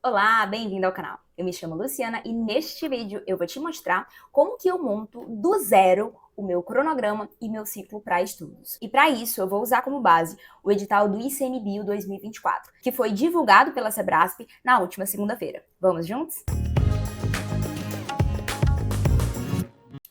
Olá, bem-vindo ao canal. Eu me chamo Luciana e neste vídeo eu vou te mostrar como que eu monto do zero o meu cronograma e meu ciclo para estudos. E para isso eu vou usar como base o edital do ICMBio 2024, que foi divulgado pela Sebrasp na última segunda-feira. Vamos juntos?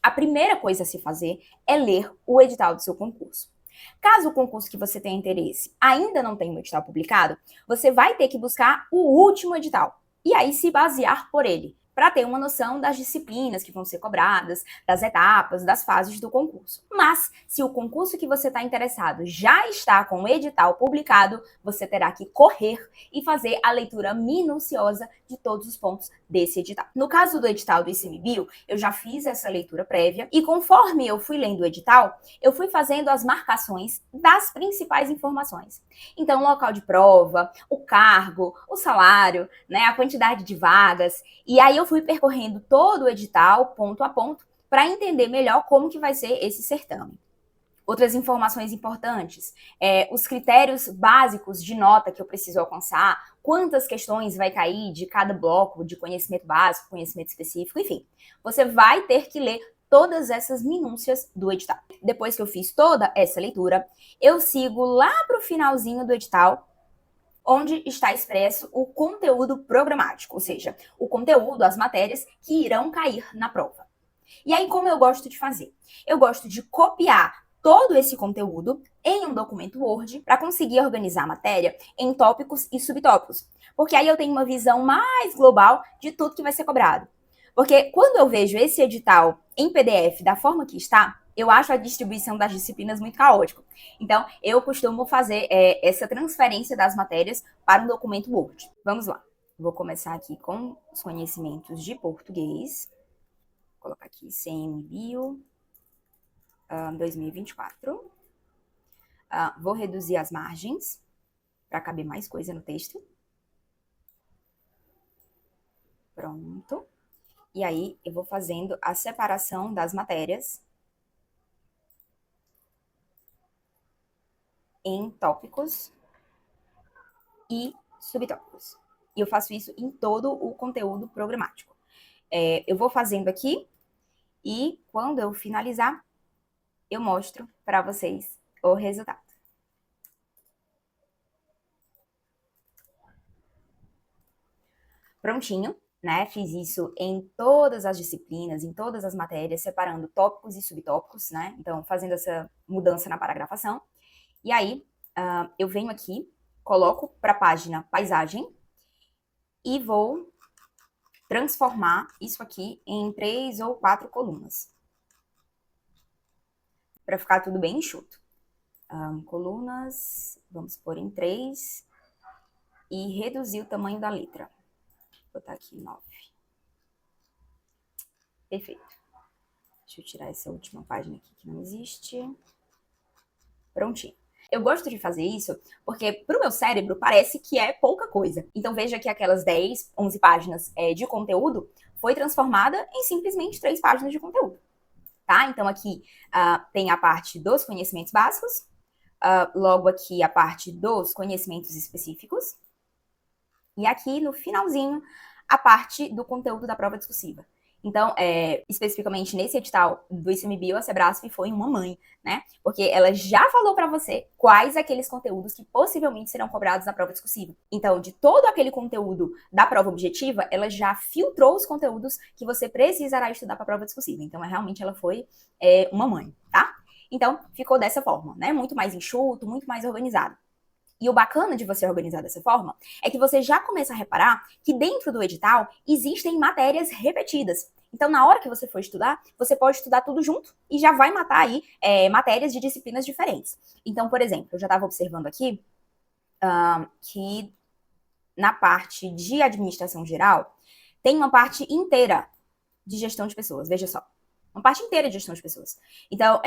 A primeira coisa a se fazer é ler o edital do seu concurso. Caso o concurso que você tenha interesse ainda não tenha um edital publicado, você vai ter que buscar o último edital e aí se basear por ele, para ter uma noção das disciplinas que vão ser cobradas, das etapas, das fases do concurso. Mas, se o concurso que você está interessado já está com o edital publicado, você terá que correr e fazer a leitura minuciosa de todos os pontos desse edital. No caso do edital do ICMBio, eu já fiz essa leitura prévia e conforme eu fui lendo o edital, eu fui fazendo as marcações das principais informações. Então, o local de prova, o cargo, o salário, né, a quantidade de vagas. E aí eu fui percorrendo todo o edital, ponto a ponto, para entender melhor como que vai ser esse certame. Outras informações importantes, os critérios básicos de nota que eu preciso alcançar, quantas questões vai cair de cada bloco de conhecimento básico, conhecimento específico, enfim. Você vai ter que ler todas essas minúcias do edital. Depois que eu fiz toda essa leitura, eu sigo lá para o finalzinho do edital, onde está expresso o conteúdo programático, ou seja, o conteúdo, as matérias que irão cair na prova. E aí, como eu gosto de fazer? Eu gosto de copiar todo esse conteúdo em um documento Word para conseguir organizar a matéria em tópicos e subtópicos. Porque aí eu tenho uma visão mais global de tudo que vai ser cobrado. Porque quando eu vejo esse edital em PDF da forma que está, eu acho a distribuição das disciplinas muito caótico. Então, eu costumo fazer essa transferência das matérias para um documento Word. Vamos lá. Vou começar aqui com os conhecimentos de português. Vou colocar aqui ICMBio 2024. Vou reduzir as margens para caber mais coisa no texto. Pronto. E aí, eu vou fazendo a separação das matérias em tópicos e subtópicos. E eu faço isso em todo o conteúdo programático. Eu vou fazendo aqui e quando eu finalizar, eu mostro para vocês o resultado. Prontinho, né? Fiz isso em todas as disciplinas, em todas as matérias, separando tópicos e subtópicos, né? Então, fazendo essa mudança na paragrafação. E aí, eu venho aqui, coloco para a página paisagem e vou transformar isso aqui em 3 ou 4 colunas. Para ficar tudo bem enxuto. Colunas, vamos pôr em 3 e reduzir o tamanho da letra. Vou botar aqui 9. Perfeito. Deixa eu tirar essa última página aqui que não existe. Prontinho. Eu gosto de fazer isso porque pro meu cérebro parece que é pouca coisa. Então veja que aquelas 10, 11 páginas de conteúdo foi transformada em simplesmente 3 páginas de conteúdo. Tá? Então aqui tem a parte dos conhecimentos básicos, logo aqui a parte dos conhecimentos específicos, e aqui no finalzinho a parte do conteúdo da prova discursiva. Então, especificamente nesse edital do ICMBio, a Sebrasp foi uma mãe, né? Porque ela já falou para você quais aqueles conteúdos que possivelmente serão cobrados na prova discursiva. Então, de todo aquele conteúdo da prova objetiva, ela já filtrou os conteúdos que você precisará estudar para a prova discursiva. Então, realmente ela foi uma mãe, tá? Então, ficou dessa forma, né? Muito mais enxuto, muito mais organizado. E o bacana de você organizar dessa forma é que você já começa a reparar que dentro do edital existem matérias repetidas. Então, na hora que você for estudar, você pode estudar tudo junto e já vai matar aí matérias de disciplinas diferentes. Então, por exemplo, eu já estava observando aqui que na parte de administração geral tem uma parte inteira de gestão de pessoas. Veja só. Uma parte inteira de gestão de pessoas. Então,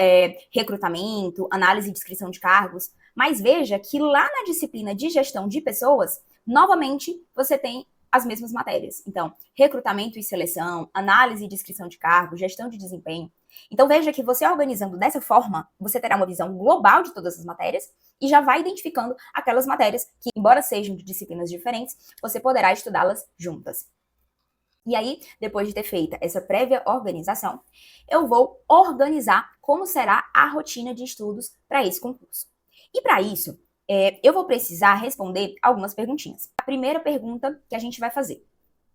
recrutamento, análise e descrição de cargos. Mas veja que lá na disciplina de gestão de pessoas, novamente, você tem as mesmas matérias. Então, recrutamento e seleção, análise e descrição de cargo, gestão de desempenho. Então, veja que você organizando dessa forma, você terá uma visão global de todas as matérias e já vai identificando aquelas matérias que, embora sejam de disciplinas diferentes, você poderá estudá-las juntas. E aí, depois de ter feita essa prévia organização, eu vou organizar como será a rotina de estudos para esse concurso. E para isso, eu vou precisar responder algumas perguntinhas. A primeira pergunta que a gente vai fazer: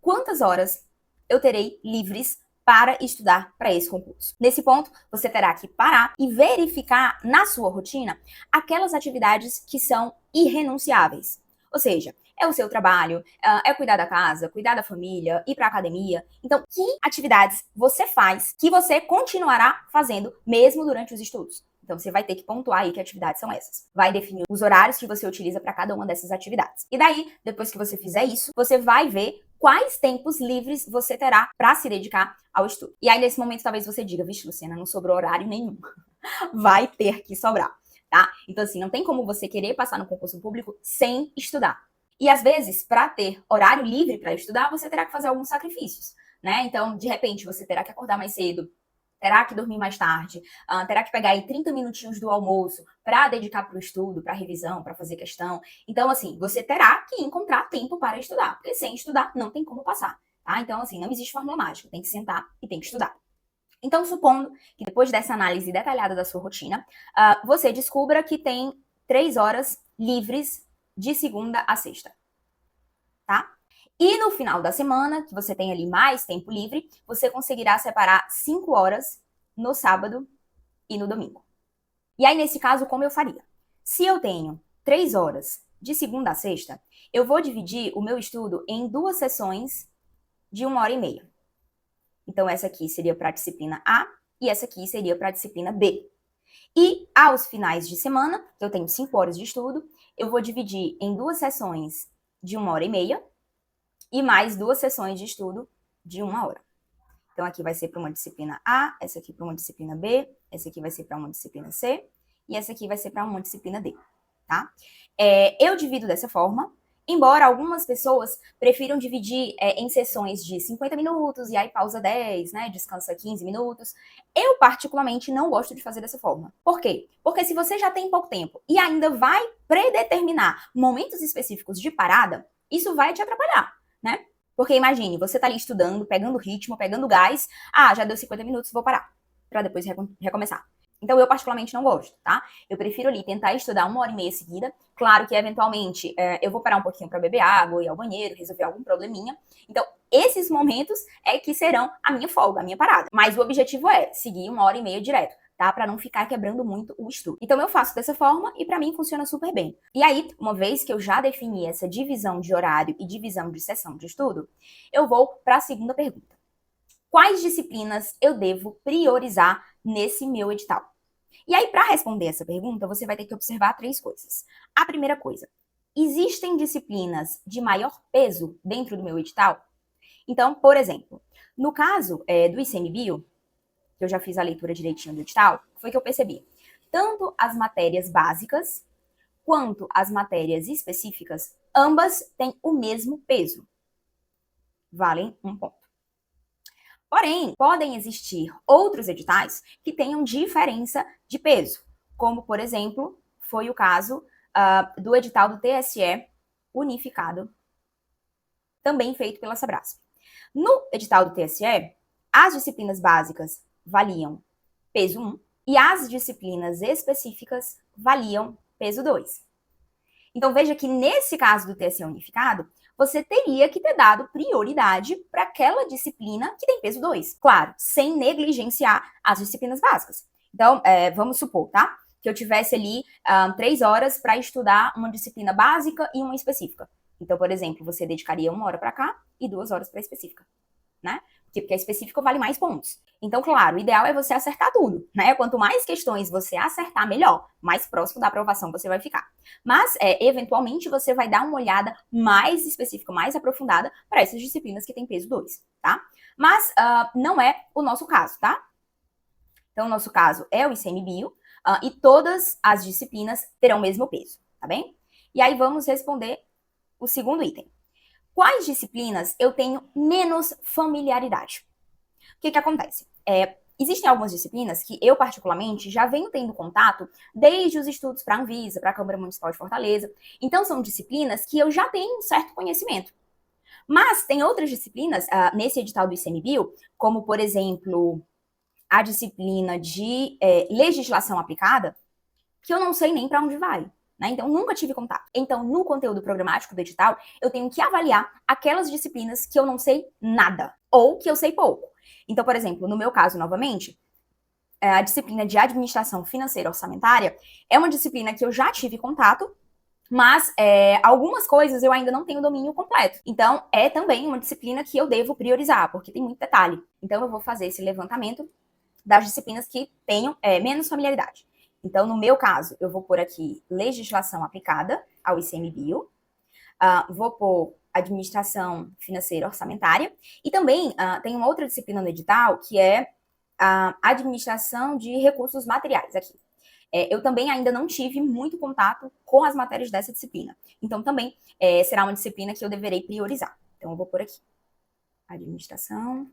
quantas horas eu terei livres para estudar para esse concurso? Nesse ponto, você terá que parar e verificar na sua rotina aquelas atividades que são irrenunciáveis. Ou seja, é o seu trabalho, é cuidar da casa, cuidar da família, ir para a academia. Então, que atividades você faz que você continuará fazendo mesmo durante os estudos? Então, você vai ter que pontuar aí que atividades são essas. Vai definir os horários que você utiliza para cada uma dessas atividades. E daí, depois que você fizer isso, você vai ver quais tempos livres você terá para se dedicar ao estudo. E aí, nesse momento, talvez você diga: vixe, Luciana, não sobrou horário nenhum. Vai ter que sobrar, tá? Então, assim, não tem como você querer passar no concurso público sem estudar. E às vezes, para ter horário livre para estudar, você terá que fazer alguns sacrifícios, né? Então, de repente, você terá que acordar mais cedo, terá que dormir mais tarde, terá que pegar aí 30 minutinhos do almoço para dedicar para o estudo, para revisão, para fazer questão. Então, assim, você terá que encontrar tempo para estudar, porque sem estudar não tem como passar, tá? Então, assim, não existe fórmula mágica, tem que sentar e tem que estudar. Então, supondo que depois dessa análise detalhada da sua rotina, você descubra que tem 3 horas livres de segunda a sexta, tá? E no final da semana, que você tem ali mais tempo livre, você conseguirá separar 5 horas no sábado e no domingo. E aí, nesse caso, como eu faria? Se eu tenho 3 horas de segunda a sexta, eu vou dividir o meu estudo em 2 sessões de 1h30. Então, essa aqui seria para a disciplina A e essa aqui seria para a disciplina B. E aos finais de semana, eu tenho 5 horas de estudo, eu vou dividir em 2 sessões de 1h30 e mais 2 sessões de estudo de 1 hora. Então, aqui vai ser para uma disciplina A, essa aqui para uma disciplina B, essa aqui vai ser para uma disciplina C e essa aqui vai ser para uma disciplina D, tá? Eu divido dessa forma, embora algumas pessoas prefiram dividir em sessões de 50 minutos e aí pausa 10, né? Descansa 15 minutos. Eu, particularmente, não gosto de fazer dessa forma. Por quê? Porque se você já tem pouco tempo e ainda vai predeterminar momentos específicos de parada, isso vai te atrapalhar, né? Porque imagine, você tá ali estudando, pegando ritmo, pegando gás. Já deu 50 minutos, vou parar, para depois recomeçar. Então, eu particularmente não gosto, tá? Eu prefiro ali tentar estudar 1h30 seguida. Claro que, eventualmente, eu vou parar um pouquinho para beber água, ir ao banheiro, resolver algum probleminha. Então, esses momentos é que serão a minha folga, a minha parada. Mas o objetivo é seguir 1h30 direto, tá? Para não ficar quebrando muito o estudo. Então, eu faço dessa forma e para mim funciona super bem. E aí, uma vez que eu já defini essa divisão de horário e divisão de sessão de estudo, eu vou para a segunda pergunta. Quais disciplinas eu devo priorizar nesse meu edital? E aí, para responder essa pergunta, você vai ter que observar 3 coisas. A primeira coisa: existem disciplinas de maior peso dentro do meu edital? Então, por exemplo, no caso do ICMBio, que eu já fiz a leitura direitinho do edital, foi que eu percebi. Tanto as matérias básicas quanto as matérias específicas, ambas têm o mesmo peso. Valem 1 ponto. Porém, podem existir outros editais que tenham diferença de peso, como, por exemplo, foi o caso do edital do TSE unificado, também feito pela Sabrasp. No edital do TSE, as disciplinas básicas valiam peso 1 e as disciplinas específicas valiam peso 2. Então, veja que nesse caso do TSE unificado, você teria que ter dado prioridade para aquela disciplina que tem peso 2. Claro, sem negligenciar as disciplinas básicas. Então, vamos supor, tá? Que eu tivesse ali 3 horas para estudar uma disciplina básica e uma específica. Então, por exemplo, você dedicaria 1 hora para cá e 2 horas para a específica, né? Porque a específica vale mais pontos. Então, claro, o ideal é você acertar tudo, né? Quanto mais questões você acertar, melhor. Mais próximo da aprovação você vai ficar. Mas, eventualmente, você vai dar uma olhada mais específica, mais aprofundada para essas disciplinas que têm peso 2, tá? Mas não é o nosso caso, tá? Então, o nosso caso é o ICMBio e todas as disciplinas terão o mesmo peso, tá bem? E aí, vamos responder o segundo item. Quais disciplinas eu tenho menos familiaridade? O que acontece? Existem algumas disciplinas que eu, particularmente, já venho tendo contato desde os estudos para a Anvisa, para a Câmara Municipal de Fortaleza. Então, são disciplinas que eu já tenho um certo conhecimento. Mas tem outras disciplinas nesse edital do ICMBio, como, por exemplo, a disciplina de legislação aplicada, que eu não sei nem para onde vai. Né? Então, nunca tive contato. Então, no conteúdo programático do edital, eu tenho que avaliar aquelas disciplinas que eu não sei nada, ou que eu sei pouco. Então, por exemplo, no meu caso, novamente, a disciplina de administração financeira orçamentária é uma disciplina que eu já tive contato, mas algumas coisas eu ainda não tenho domínio completo. Então, é também uma disciplina que eu devo priorizar, porque tem muito detalhe. Então, eu vou fazer esse levantamento das disciplinas que tenham menos familiaridade. Então, no meu caso, eu vou pôr aqui legislação aplicada ao ICMBio, vou pôr administração financeira orçamentária, e também tem uma outra disciplina no edital, que é a administração de recursos materiais aqui. Eu também ainda não tive muito contato com as matérias dessa disciplina. Então, também será uma disciplina que eu deverei priorizar. Então, eu vou pôr aqui. Administração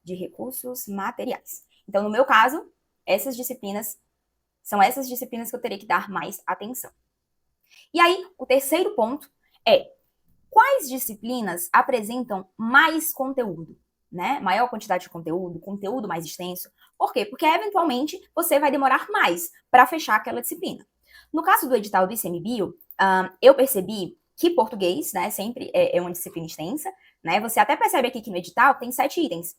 de recursos materiais. Então, no meu caso, são essas disciplinas que eu terei que dar mais atenção. E aí, o terceiro ponto é quais disciplinas apresentam mais conteúdo, né? Maior quantidade de conteúdo mais extenso. Por quê? Porque, eventualmente, você vai demorar mais para fechar aquela disciplina. No caso do edital do ICMBio, eu percebi que português, né, sempre é uma disciplina extensa, né? Você até percebe aqui que no edital tem 7 itens.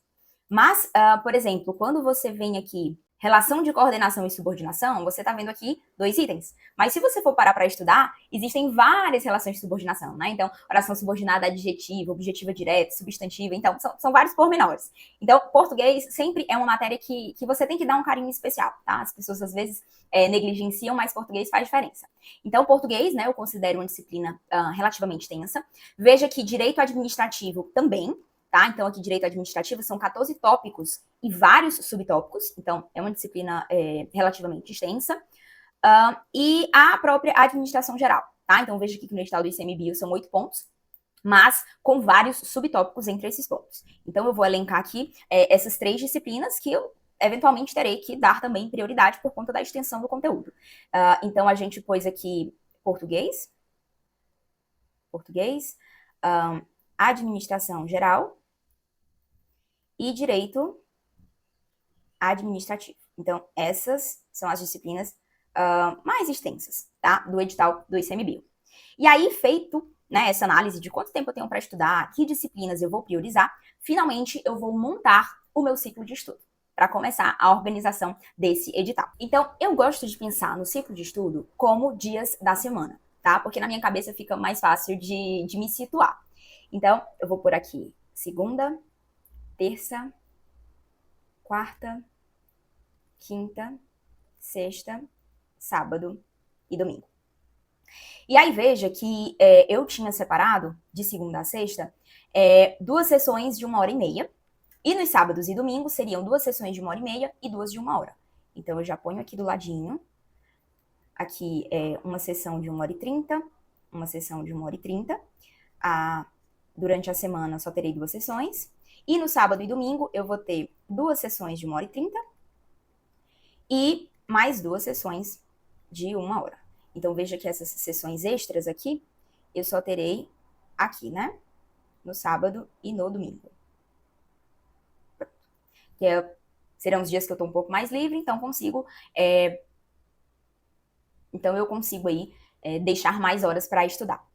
Mas, por exemplo, quando você vem aqui relação de coordenação e subordinação, você está vendo aqui 2 itens. Mas se você for parar para estudar, existem várias relações de subordinação, né? Então, oração subordinada adjetiva, objetiva direta, substantiva, então, são vários pormenores. Então, português sempre é uma matéria que você tem que dar um carinho especial, tá? As pessoas, às vezes, negligenciam, mas português faz diferença. Então, português, né, eu considero uma disciplina relativamente tensa. Veja que direito administrativo também, tá? Então, aqui, direito administrativo, são 14 tópicos e vários subtópicos. Então, é uma disciplina relativamente extensa. E a própria administração geral, tá? Então, veja aqui que no edital do ICMBio são 8 pontos, mas com vários subtópicos entre esses pontos. Então, eu vou elencar aqui essas 3 disciplinas que eu, eventualmente, terei que dar também prioridade por conta da extensão do conteúdo. Então, a gente pôs aqui português, administração geral, e direito administrativo. Então, essas são as disciplinas mais extensas, tá? Do edital do ICMBio. E aí, feito, né, essa análise de quanto tempo eu tenho para estudar, que disciplinas eu vou priorizar, finalmente eu vou montar o meu ciclo de estudo para começar a organização desse edital. Então, eu gosto de pensar no ciclo de estudo como dias da semana, tá? Porque na minha cabeça fica mais fácil de me situar. Então, eu vou por aqui segunda, terça, quarta, quinta, sexta, sábado e domingo. E aí veja que eu tinha separado, de segunda a sexta, 2 sessões de 1h30, e nos sábados e domingos seriam 2 sessões de 1h30 e 2 de 1 hora. Então, eu já ponho aqui do ladinho, aqui é uma sessão de 1h30, uma sessão de 1h30, durante a semana só terei 2 sessões, e no sábado e domingo eu vou ter 2 sessões de 1h30 e mais 2 sessões de 1 hora. Então, veja que essas sessões extras aqui, eu só terei aqui, né? No sábado e no domingo. Serão os dias que eu tô um pouco mais livre, então eu consigo aí deixar mais horas para estudar.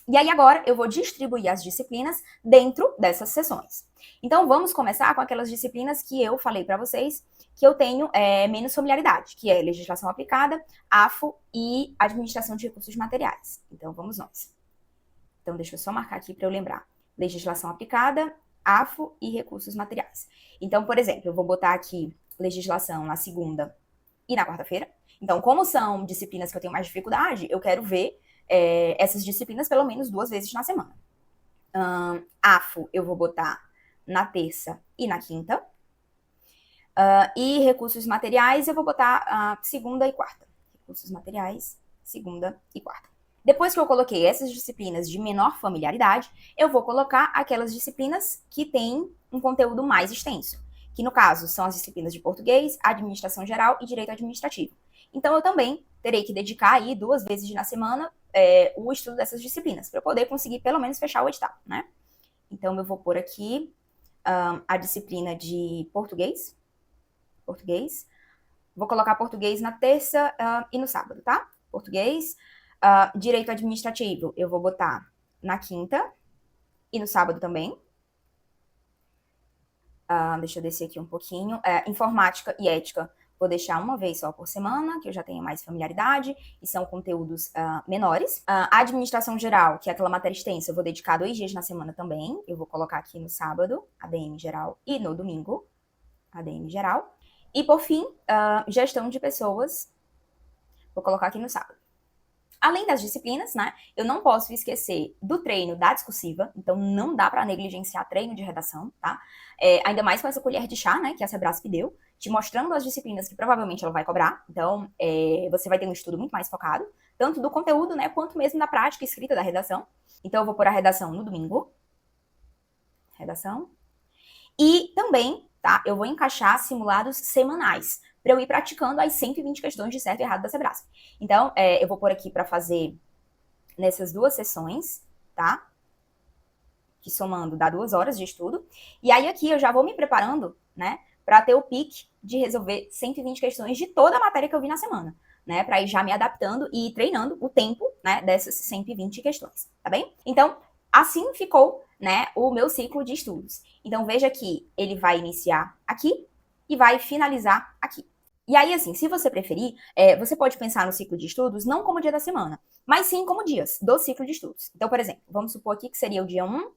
E aí agora eu vou distribuir as disciplinas dentro dessas sessões. Então vamos começar com aquelas disciplinas que eu falei para vocês que eu tenho menos familiaridade, que é legislação aplicada, AFO e administração de recursos materiais. Então vamos nós. Então deixa eu só marcar aqui para eu lembrar. Legislação aplicada, AFO e recursos materiais. Então, por exemplo, eu vou botar aqui legislação na segunda e na quarta-feira. Então, como são disciplinas que eu tenho mais dificuldade, eu quero ver essas disciplinas pelo menos 2 vezes na semana. AFO eu vou botar na terça e na quinta. E recursos materiais eu vou botar segunda e quarta. Recursos materiais, segunda e quarta. Depois que eu coloquei essas disciplinas de menor familiaridade, eu vou colocar aquelas disciplinas que têm um conteúdo mais extenso, que no caso são as disciplinas de português, administração geral e direito administrativo. Então eu também terei que dedicar aí 2 vezes na semana o estudo dessas disciplinas, para eu poder conseguir pelo menos fechar o edital, né? Então eu vou pôr aqui a disciplina de português. Vou colocar português na terça e no sábado, tá? Português. Direito administrativo, eu vou botar na quinta e no sábado também. Deixa eu descer aqui um pouquinho. Informática e ética, vou deixar uma vez só por semana, que eu já tenho mais familiaridade, e são conteúdos menores. Administração geral, que é aquela matéria extensa, eu vou dedicar 2 dias na semana também. Eu vou colocar aqui no sábado, ADM geral, e no domingo, ADM geral. E por fim, gestão de pessoas, vou colocar aqui no sábado. Além das disciplinas, né, eu não posso esquecer do treino da discursiva, então não dá para negligenciar treino de redação, tá? Ainda mais com essa colher de chá, né, que a Sebrasp deu, te mostrando as disciplinas que provavelmente ela vai cobrar. Então, você vai ter um estudo muito mais focado, tanto do conteúdo, né, quanto mesmo da prática escrita da redação. Então, eu vou pôr a redação no domingo. Redação. E também, tá, eu vou encaixar simulados semanais, para eu ir praticando as 120 questões de certo e errado da Sebrasp. Então, eu vou pôr aqui para fazer nessas 2 sessões, tá? Que somando dá 2 horas de estudo. E aí aqui eu já vou me preparando, né, para ter o pique de resolver 120 questões de toda a matéria que eu vi na semana, né, para ir já me adaptando e treinando o tempo, né, dessas 120 questões, tá bem? Então, assim ficou, né, o meu ciclo de estudos. Então, veja que ele vai iniciar aqui e vai finalizar aqui. E aí, assim, se você preferir, você pode pensar no ciclo de estudos não como dia da semana, mas sim como dias do ciclo de estudos. Então, por exemplo, vamos supor aqui que seria o dia 1,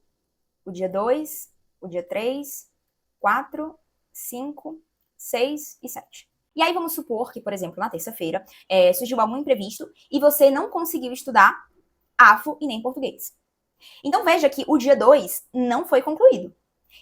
o dia 2, o dia 3, 4, 5, 6 e 7. E aí vamos supor que, por exemplo, na terça-feira, surgiu algum imprevisto e você não conseguiu estudar AFO e nem português. Então veja que o dia 2 não foi concluído.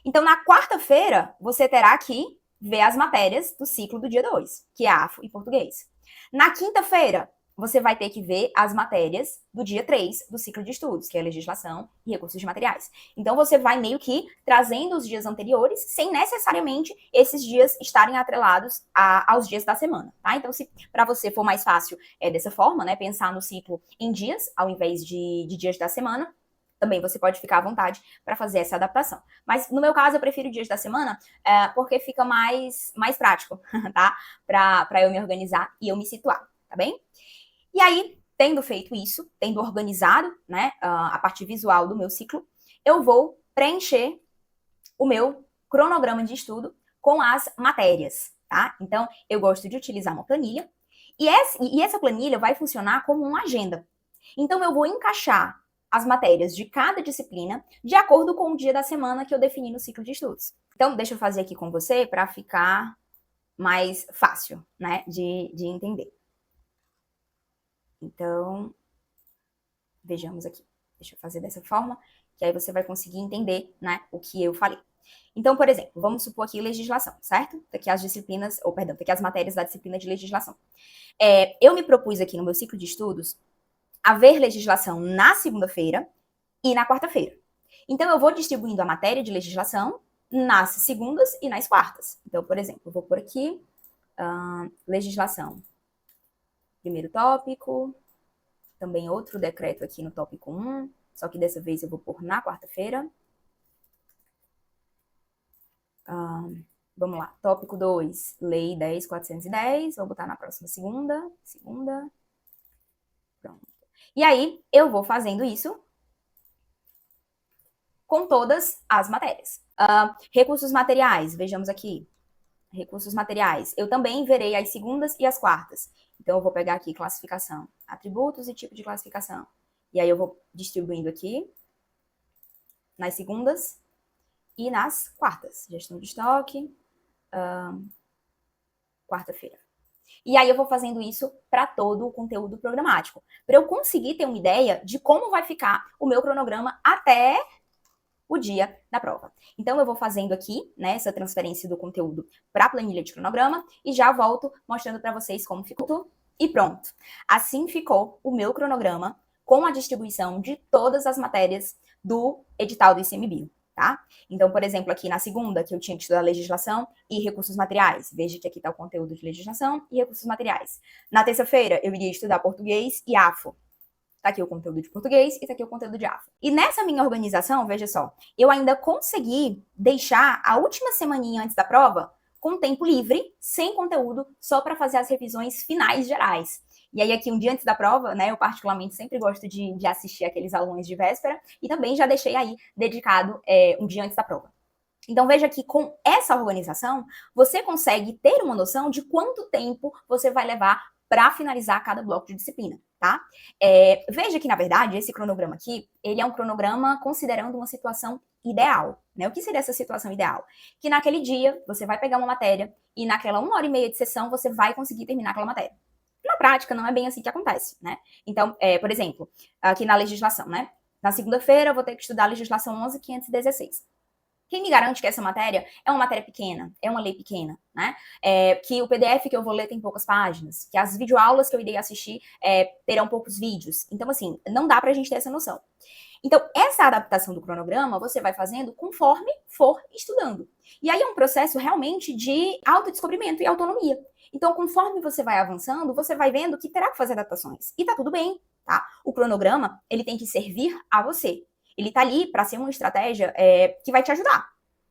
Então na quarta-feira, você terá que ver as matérias do ciclo do dia 2, que é AFO e português. Na quinta-feira, você vai ter que ver as matérias do dia 3 do ciclo de estudos, que é legislação e recursos de materiais. Então você vai meio que trazendo os dias anteriores, sem necessariamente esses dias estarem atrelados aos dias da semana, tá? Então, se para você for mais fácil dessa forma, né, pensar no ciclo em dias, ao invés de dias da semana, também você pode ficar à vontade para fazer essa adaptação. Mas no meu caso, eu prefiro dias da semana porque fica mais prático, tá? Para eu me organizar e eu me situar, tá bem? E aí, tendo feito isso, tendo organizado, né, a parte visual do meu ciclo, eu vou preencher o meu cronograma de estudo com as matérias, tá? Então, eu gosto de utilizar uma planilha e essa planilha vai funcionar como uma agenda. Então, eu vou encaixar as matérias de cada disciplina de acordo com o dia da semana que eu defini no ciclo de estudos. Então, deixa eu fazer aqui com você para ficar mais fácil, né, de entender. Então, vejamos aqui. Deixa eu fazer dessa forma, que aí você vai conseguir entender, né, o que eu falei. Então, por exemplo, vamos supor aqui legislação, certo? Daqui as disciplinas, daqui as matérias da disciplina de legislação. Eu me propus aqui no meu ciclo de estudos a ver legislação na segunda-feira e na quarta-feira. Então, eu vou distribuindo a matéria de legislação nas segundas e nas quartas. Então, por exemplo, eu vou por aqui, legislação. Primeiro tópico, também outro decreto aqui no tópico 1, só que dessa vez eu vou pôr na quarta-feira. Vamos lá, tópico 2, Lei 10.410, vou botar na próxima segunda. Pronto. E aí, eu vou fazendo isso com todas as matérias. Recursos materiais, vejamos aqui. Recursos materiais. Eu também verei as segundas e as quartas. Então, eu vou pegar aqui classificação, atributos e tipo de classificação. E aí, eu vou distribuindo aqui nas segundas e nas quartas. Gestão de estoque, quarta-feira. E aí, eu vou fazendo isso para todo o conteúdo programático, para eu conseguir ter uma ideia de como vai ficar o meu cronograma até o dia da prova. Então, eu vou fazendo aqui, né, essa transferência do conteúdo para a planilha de cronograma e já volto mostrando para vocês como ficou. E pronto. Assim ficou o meu cronograma com a distribuição de todas as matérias do edital do ICMBio, tá? Então, por exemplo, aqui na segunda, que eu tinha que estudar legislação e recursos materiais. Veja que aqui está o conteúdo de legislação e recursos materiais. Na terça-feira, eu iria estudar português e AFO. Tá aqui o conteúdo de português e tá aqui o conteúdo de AFO. E nessa minha organização, veja só, eu ainda consegui deixar a última semaninha antes da prova com tempo livre, sem conteúdo, só para fazer as revisões finais gerais. E aí aqui um dia antes da prova, né, eu particularmente sempre gosto de assistir aqueles alunos de véspera e também já deixei aí dedicado um dia antes da prova. Então veja que com essa organização, você consegue ter uma noção de quanto tempo você vai levar para finalizar cada bloco de disciplina, tá? Veja que, na verdade, esse cronograma aqui, ele é um cronograma considerando uma situação ideal, né? O que seria essa situação ideal? Que naquele dia, você vai pegar uma matéria e naquela 1h30 de sessão, você vai conseguir terminar aquela matéria. Na prática, não é bem assim que acontece, né? Então, por exemplo, aqui na legislação, né? Na segunda-feira, eu vou ter que estudar a legislação 11.516. Quem me garante que essa matéria é uma matéria pequena, é uma lei pequena, né? Que o PDF que eu vou ler tem poucas páginas, que as videoaulas que eu irei assistir terão poucos vídeos. Então, assim, não dá pra gente ter essa noção. Então, essa adaptação do cronograma você vai fazendo conforme for estudando. E aí é um processo realmente de autodescobrimento e autonomia. Então, conforme você vai avançando, você vai vendo que terá que fazer adaptações. E tá tudo bem, tá? O cronograma, ele tem que servir a você. Ele tá ali para ser uma estratégia que vai te ajudar.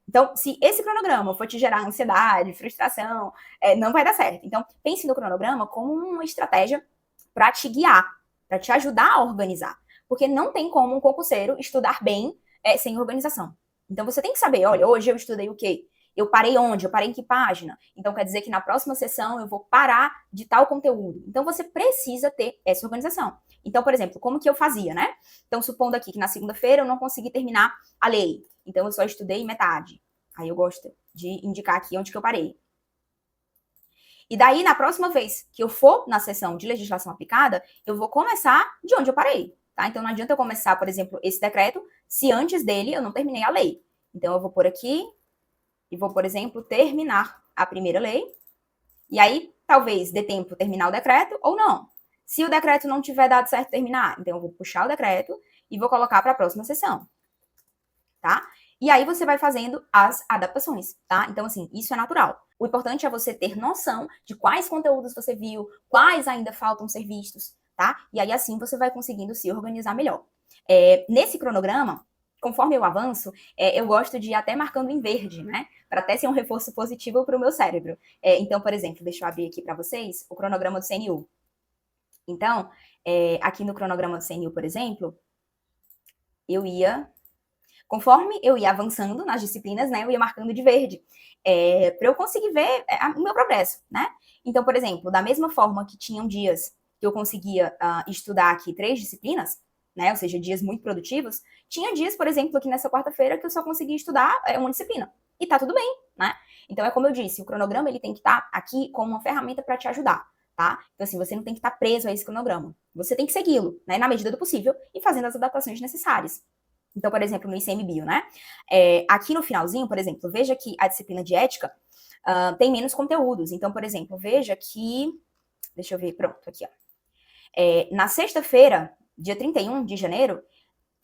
Então, se esse cronograma for te gerar ansiedade, frustração, não vai dar certo. Então, pense no cronograma como uma estratégia para te guiar, para te ajudar a organizar. Porque não tem como um concurseiro estudar bem sem organização. Então, você tem que saber, olha, hoje eu estudei o quê? Eu parei onde? Eu parei em que página? Então, quer dizer que na próxima sessão eu vou parar de tal conteúdo. Então, você precisa ter essa organização. Então, por exemplo, como que eu fazia, né? Então, supondo aqui que na segunda-feira eu não consegui terminar a lei. Então, eu só estudei metade. Aí eu gosto de indicar aqui onde que eu parei. E daí, na próxima vez que eu for na sessão de legislação aplicada, eu vou começar de onde eu parei, tá? Então, não adianta eu começar, por exemplo, esse decreto, se antes dele eu não terminei a lei. Então, eu vou por aqui e vou, por exemplo, terminar a primeira lei. E aí, talvez dê tempo terminar o decreto ou não. Se o decreto não tiver dado certo terminar, então eu vou puxar o decreto e vou colocar para a próxima sessão, tá? E aí você vai fazendo as adaptações, tá? Então, assim, isso é natural. O importante é você ter noção de quais conteúdos você viu, quais ainda faltam ser vistos, tá? E aí, assim, você vai conseguindo se organizar melhor. Nesse cronograma, conforme eu avanço, eu gosto de ir até marcando em verde, né? Para até ser um reforço positivo para o meu cérebro. Então, por exemplo, deixa eu abrir aqui para vocês o cronograma do CNU. Então, aqui no cronograma do CNU, por exemplo, conforme eu ia avançando nas disciplinas, né, eu ia marcando de verde, para eu conseguir ver o meu progresso, né? Então, por exemplo, da mesma forma que tinham dias que eu conseguia estudar aqui 3 disciplinas, né, ou seja, dias muito produtivos, tinha dias, por exemplo, aqui nessa quarta-feira que eu só conseguia estudar uma disciplina. E tá tudo bem, né? Então, é como eu disse, o cronograma ele tem que estar aqui como uma ferramenta para te ajudar. Tá? Então, assim, você não tem que estar preso a esse cronograma. Você tem que segui-lo, né, na medida do possível e fazendo as adaptações necessárias. Então, por exemplo, no ICMBio, né? Aqui no finalzinho, por exemplo, veja que a disciplina de ética tem menos conteúdos. Então, por exemplo, veja que... Deixa eu ver, pronto, aqui, ó. Na sexta-feira, dia 31 de janeiro,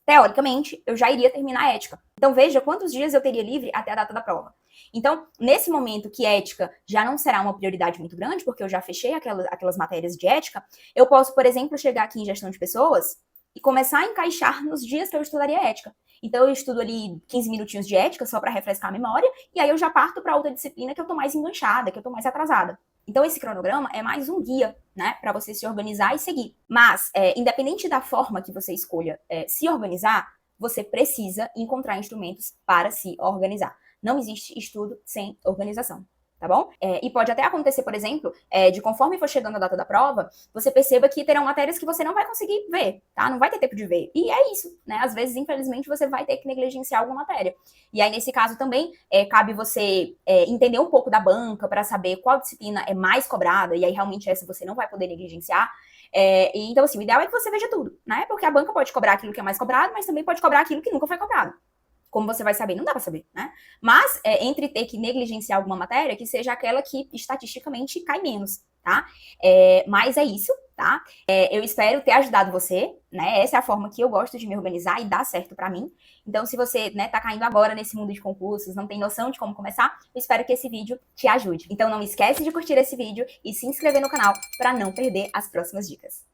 teoricamente, eu já iria terminar a ética. Então, veja quantos dias eu teria livre até a data da prova. Então, nesse momento que ética já não será uma prioridade muito grande, porque eu já fechei aquelas matérias de ética, eu posso, por exemplo, chegar aqui em gestão de pessoas e começar a encaixar nos dias que eu estudaria ética. Então, eu estudo ali 15 minutinhos de ética só para refrescar a memória, e aí eu já parto para outra disciplina que eu tô mais enganchada, que eu tô mais atrasada. Então, esse cronograma é mais um guia, né, para você se organizar e seguir. Mas, independente da forma que você escolha se organizar, você precisa encontrar instrumentos para se organizar. Não existe estudo sem organização, tá bom? E pode até acontecer, por exemplo, de conforme for chegando a data da prova, você perceba que terão matérias que você não vai conseguir ver, tá? Não vai ter tempo de ver. E é isso, né? Às vezes, infelizmente, você vai ter que negligenciar alguma matéria. E aí, nesse caso também, cabe você entender um pouco da banca para saber qual disciplina é mais cobrada, e aí realmente essa você não vai poder negligenciar. Então, assim, o ideal é que você veja tudo, né? Porque a banca pode cobrar aquilo que é mais cobrado, mas também pode cobrar aquilo que nunca foi cobrado. Como você vai saber? Não dá pra saber, né? Mas, entre ter que negligenciar alguma matéria, que seja aquela que estatisticamente cai menos, tá? Mas é isso, tá? Eu espero ter ajudado você, né? Essa é a forma que eu gosto de me organizar e dá certo pra mim. Então, se você, né, tá caindo agora nesse mundo de concursos, não tem noção de como começar, eu espero que esse vídeo te ajude. Então, não esquece de curtir esse vídeo e se inscrever no canal para não perder as próximas dicas.